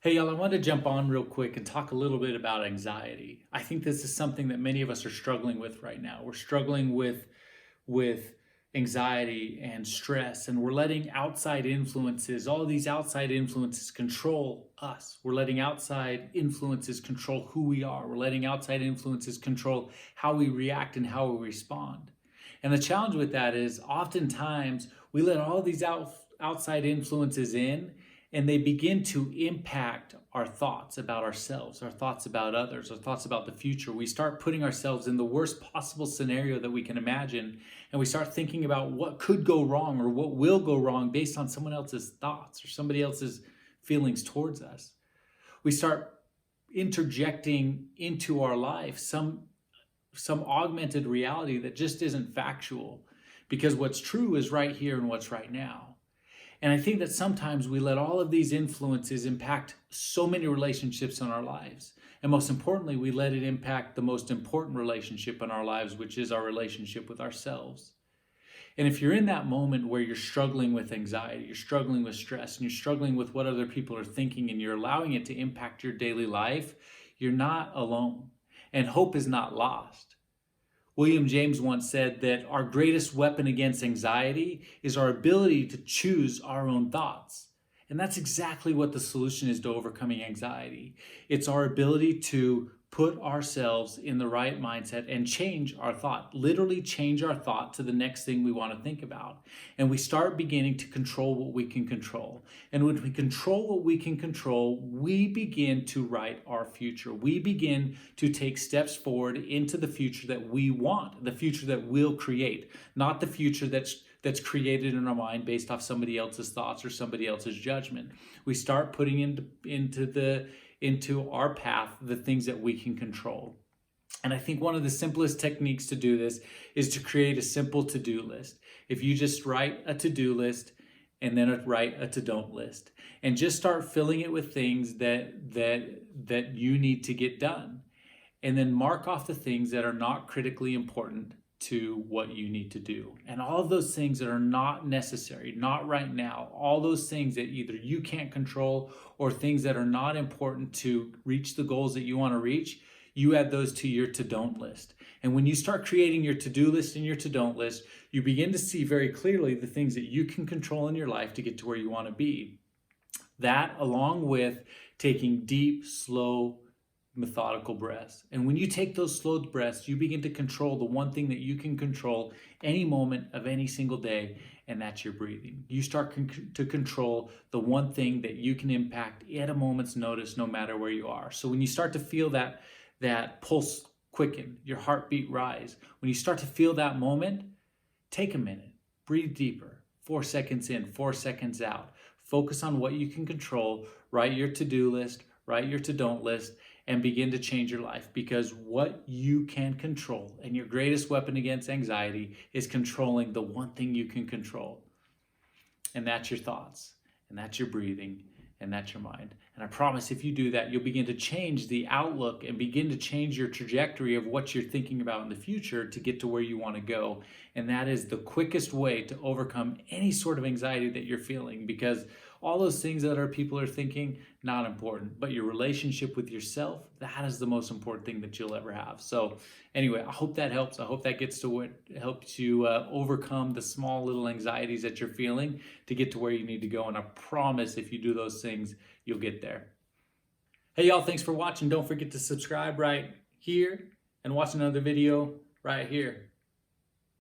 Hey y'all, I wanted to jump on real quick and talk a little bit about anxiety. I think this is something that many of us are struggling with right now. We're struggling with anxiety and stress, and we're letting outside influences, all these outside influences control us. We're letting outside influences control who we are. We're letting outside influences control how we react and how we respond. And the challenge with that is oftentimes we let all these outside influences in, and they begin to impact our thoughts about ourselves, our thoughts about others, our thoughts about the future. We start putting ourselves in the worst possible scenario that we can imagine, and we start thinking about what could go wrong or what will go wrong based on someone else's thoughts or somebody else's feelings towards us. We start interjecting into our life some augmented reality that just isn't factual, because what's true is right here and what's right now. And I think that sometimes we let all of these influences impact so many relationships in our lives. And most importantly, we let it impact the most important relationship in our lives, which is our relationship with ourselves. And if you're in that moment where you're struggling with anxiety, you're struggling with stress, and you're struggling with what other people are thinking, and you're allowing it to impact your daily life, you're not alone. And hope is not lost. William James once said that our greatest weapon against anxiety is our ability to choose our own thoughts. And that's exactly what the solution is to overcoming anxiety. It's our ability to put ourselves in the right mindset and change our thought, literally change our thought to the next thing we want to think about. And we start beginning to control what we can control. And when we control what we can control, we begin to write our future. We begin to take steps forward into the future that we want, the future that we'll create, not the future that's created in our mind based off somebody else's thoughts or somebody else's judgment. We start putting into our path the things that we can control. And I think one of the simplest techniques to do this is to create a simple to-do list. If you just write a to-do list and then write a to-don't list, and just start filling it with things that you need to get done, and then mark off the things that are not critically important to what you need to do. And all of those things that are not necessary, not right now, all those things that either you can't control or things that are not important to reach the goals that you want to reach, you add those to your to-don't list. And when you start creating your to-do list and your to-don't list, you begin to see very clearly the things that you can control in your life to get to where you want to be. That, along with taking deep, slow, methodical breaths. And when you take those slow breaths, you begin to control the one thing that you can control any moment of any single day, and that's your breathing. You start to control the one thing that you can impact at a moment's notice, no matter where you are. So when you start to feel that pulse quicken, your heartbeat rise, when you start to feel that moment, take a minute, breathe deeper, 4 seconds in, 4 seconds out. Focus on what you can control, write your to-do list, write your to-don't list, and begin to change your life, because what you can control, and your greatest weapon against anxiety, is controlling the one thing you can control. And that's your thoughts, and that's your breathing, and that's your mind. And I promise if you do that, you'll begin to change the outlook and begin to change your trajectory of what you're thinking about in the future to get to where you want to go. And that is the quickest way to overcome any sort of anxiety that you're feeling, because all those things that other people are thinking, not important. But your relationship with yourself, that is the most important thing that you'll ever have. So anyway, I hope that helps. I hope that gets to what helps you overcome the small little anxieties that you're feeling to get to where you need to go. And I promise if you do those things, you'll get there. Hey y'all, thanks for watching. Don't forget to subscribe right here and watch another video right here.